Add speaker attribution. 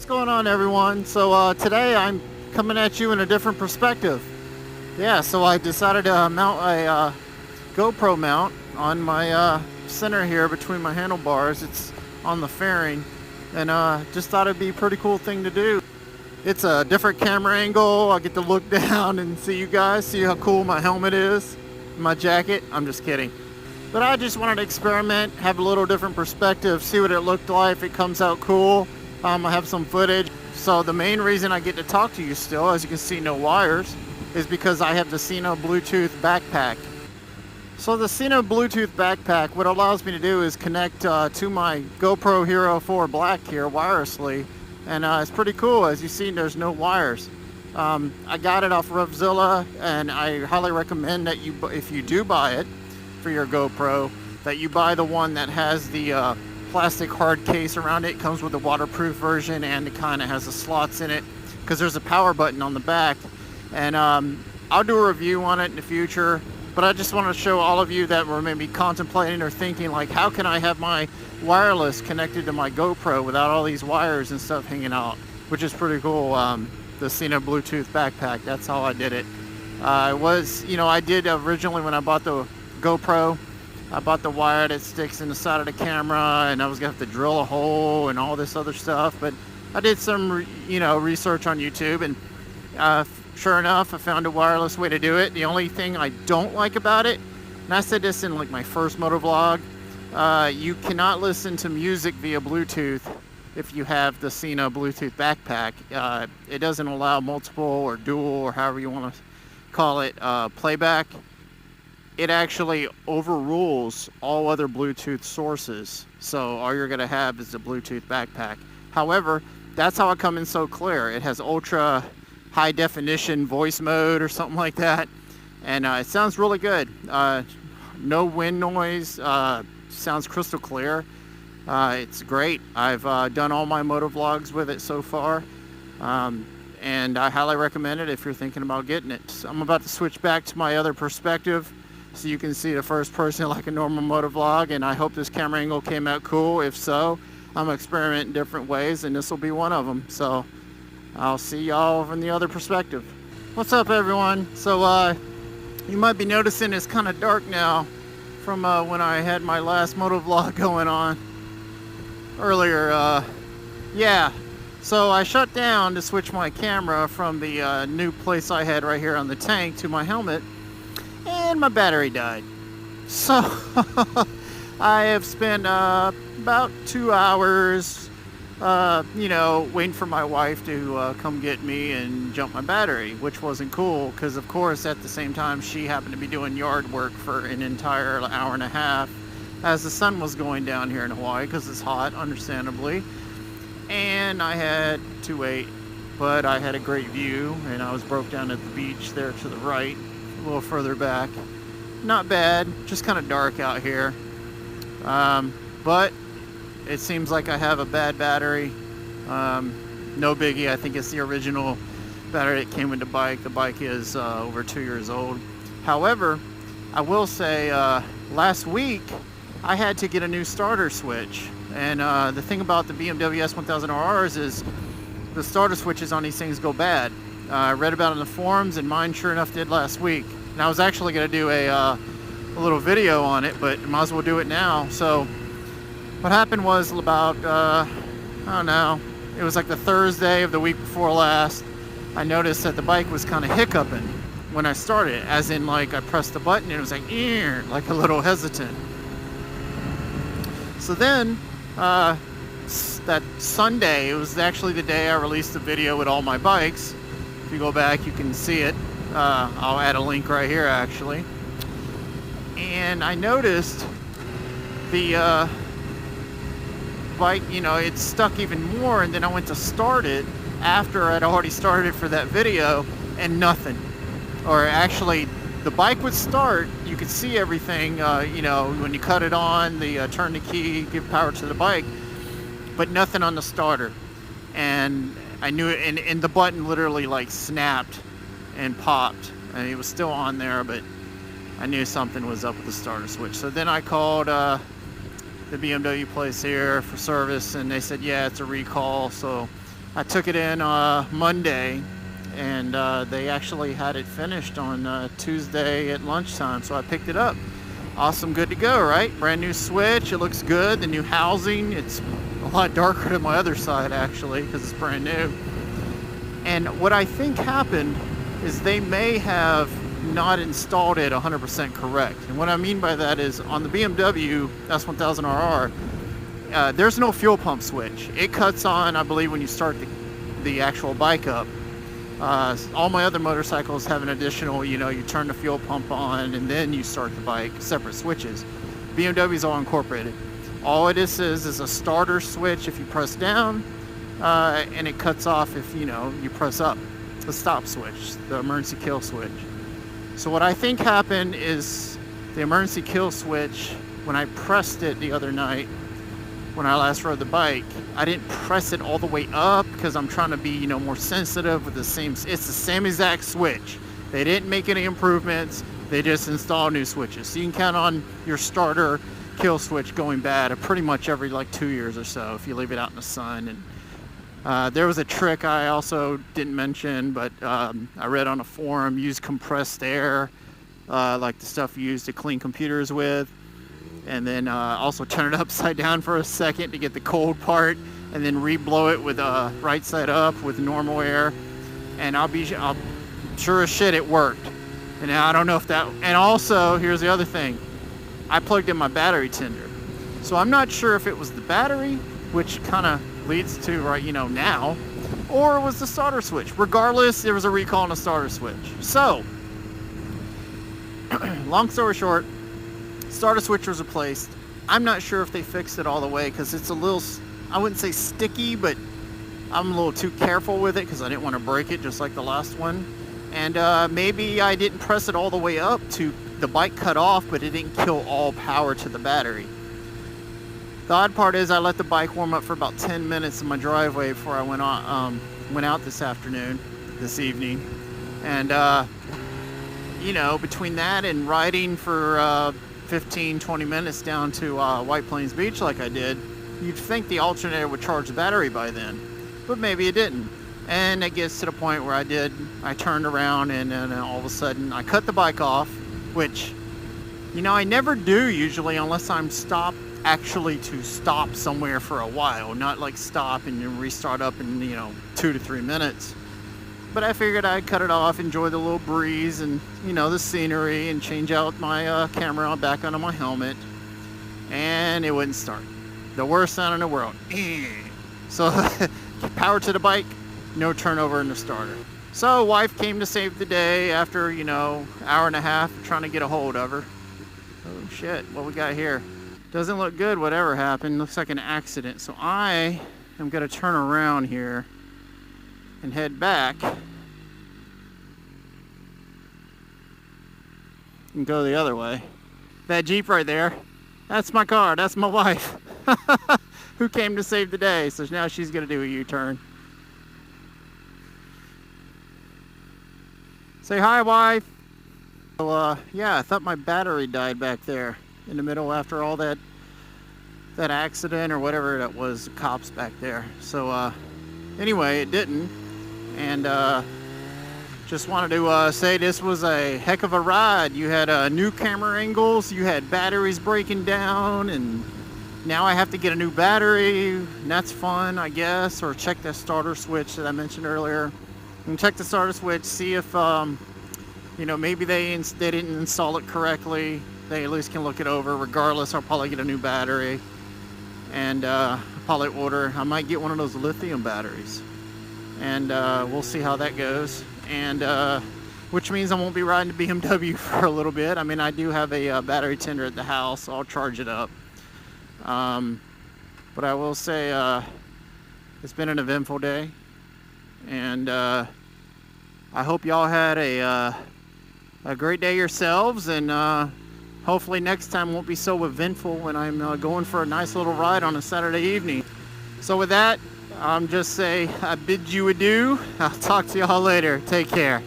Speaker 1: What's going on, everyone? So today I'm coming at you in a different perspective. Yeah, so I decided to mount a GoPro mount on my center here between my handlebars. It's on the fairing, and just thought it'd be a pretty cool thing to do. It's a different camera angle. I get to look down and see you guys, see how cool my helmet is, my jacket. I'm just kidding. But I just wanted to experiment, have a little different perspective, see what it looked like, if it comes out cool. I have some footage. So the main reason I get to talk to you still, as you can see, no wires, is because I have the Sino Bluetooth backpack. So the Sino Bluetooth backpack, what it allows me to do is connect to my GoPro Hero 4 Black here wirelessly, and it's pretty cool. As you see, there's no wires. I got it off Revzilla, and I highly recommend that you, if you do buy it for your GoPro, that you buy the one that has the plastic hard case around it. It comes with a waterproof version, and it kind of has the slots in it because there's a power button on the back. And I'll do a review on it in the future, but I just want to show all of you that were maybe contemplating or thinking like, how can I have my wireless connected to my GoPro without all these wires and stuff hanging out, which is pretty cool. The Sino Bluetooth backpack, that's how I did it. I did originally, when I bought the GoPro, I bought the wire that sticks in the side of the camera, and I was gonna have to drill a hole and all this other stuff, but I did some research on YouTube, and sure enough, I found a wireless way to do it. The only thing I don't like about it, and I said this in like my first motovlog, you cannot listen to music via Bluetooth if you have the Sino Bluetooth backpack. It doesn't allow multiple or dual, or however you want to call it, playback. It actually overrules all other Bluetooth sources. So all you're gonna have is a Bluetooth backpack. However, that's how it comes in so clear. It has ultra high definition voice mode or something like that. And it sounds really good. No wind noise, sounds crystal clear. It's great. I've done all my motovlogs with it so far. And I highly recommend it if you're thinking about getting it. So I'm about to switch back to my other perspective, so you can see the first person like a normal motovlog, and I hope this camera angle came out cool. If so, I'm experimenting different ways, and this will be one of them. So I'll see y'all from the other perspective. What's up, everyone? So you might be noticing it's kind of dark now from when I had my last motovlog going on earlier. Yeah, so I shut down to switch my camera from the new place I had right here on the tank to my helmet, and my battery died. So I have spent about 2 hours waiting for my wife to come get me and jump my battery, which wasn't cool because, of course, at the same time she happened to be doing yard work for an entire hour and a half as the sun was going down here in Hawaii because it's hot, understandably, and I had to wait. But I had a great view, and I was broke down at the beach there to the right, a little further back. Not bad, just kind of dark out here, but it seems like I have a bad battery. No biggie. I think it's the original battery that came with the bike. The bike is over 2 years old. However, I will say last week I had to get a new starter switch, and the thing about the BMW S1000RRs is the starter switches on these things go bad. I read about it in the forums, and mine sure enough did last week. And I was actually going to do a little video on it, but might as well do it now. So what happened was about, I don't know, it was like the Thursday of the week before last, I noticed that the bike was kind of hiccuping when I started it, as in like I pressed the button and it was like, like a little hesitant. So then, that Sunday, it was actually the day I released the video with all my bikes. If you go back, you can see it. I'll add a link right here, actually. And I noticed the bike, it stuck even more, and then I went to start it after I'd already started it for that video, and nothing. Or actually, the bike would start, you could see everything, when you cut it on, turn the key, give power to the bike, but nothing on the starter. And I knew it, and the button literally like snapped and popped, and it was still on there, but I knew something was up with the starter switch. So then I called the BMW place here for service, and they said, yeah, it's a recall. So I took it in Monday, and they actually had it finished on Tuesday at lunchtime, so I picked it up. Awesome, good to go, right? Brand new switch, it looks good. The new housing, it's a lot darker than my other side actually, because it's brand new. And what I think happened is they may have not installed it 100% correct. And what I mean by that is on the BMW S1000RR, there's no fuel pump switch. It cuts on, I believe, when you start the actual bike up. All my other motorcycles have an additional, you turn the fuel pump on and then you start the bike, separate switches. BMW's all incorporated. All it is a starter switch if you press down, and it cuts off if you press up. The stop switch, the emergency kill switch. So what I think happened is the emergency kill switch, when I pressed it the other night, when I last rode the bike, I didn't press it all the way up because I'm trying to be, more sensitive with it's the same exact switch. They didn't make any improvements. They just installed new switches. So you can count on your starter kill switch going bad pretty much every 2 years or so if you leave it out in the sun. And there was a trick I also didn't mention, but I read on a forum, use compressed air, like the stuff you use to clean computers with. And then also turn it upside down for a second to get the cold part, and then re-blow it with right side up with normal air, and I'm sure as shit it worked. And I don't know if that, and also here's the other thing, I plugged in my battery tender, so I'm not sure if it was the battery, which kind of leads to now, or it was the starter switch. Regardless, there was a recall on the starter switch. So long story short, starter switch was replaced. I'm not sure if they fixed it all the way because it's a little, I wouldn't say sticky, but I'm a little too careful with it because I didn't want to break it just like the last one. And maybe I didn't press it all the way up to the bike cut off, but it didn't kill all power to the battery. The odd part is I let the bike warm up for about 10 minutes in my driveway before I went out this evening. And between that and riding for 15-20 minutes down to White Plains Beach like I did, you'd think the alternator would charge the battery by then, but maybe it didn't. And it gets to the point where I turned around and then all of a sudden I cut the bike off, which I never do usually unless I'm stopped actually to stop somewhere for a while, not like stop and then restart up in 2 to 3 minutes. But I figured I'd cut it off, enjoy the little breeze and, the scenery, and change out my camera back onto my helmet. And it wouldn't start. The worst sound in the world. So, power to the bike, no turnover in the starter. So, wife came to save the day after, hour and a half trying to get a hold of her. Oh shit, what we got here? Doesn't look good, whatever happened. Looks like an accident. So I am going to turn around here and head back and go the other way. That Jeep right there, that's my car, that's my wife who came to save the day. So now she's gonna do a U-turn. Say hi, wife. So yeah, I thought my battery died back there in the middle after all that accident or whatever that was, the cops back there. So anyway, it didn't. And just wanted to say this was a heck of a ride. You had new camera angles, you had batteries breaking down, and now I have to get a new battery, and that's fun, I guess. Or check that starter switch that I mentioned earlier. And check the starter switch, see if maybe they didn't install it correctly. They at least can look it over. Regardless, I'll probably get a new battery, and probably order. I might get one of those lithium batteries. And we'll see how that goes, and which means I won't be riding the BMW for a little bit. I mean, I do have a battery tender at the house, so I'll charge it up. But I will say it's been an eventful day, and I hope y'all had a great day yourselves, and hopefully next time won't be so eventful when I'm going for a nice little ride on a Saturday evening. So with that, just say I bid you adieu. I'll talk to y'all later. Take care.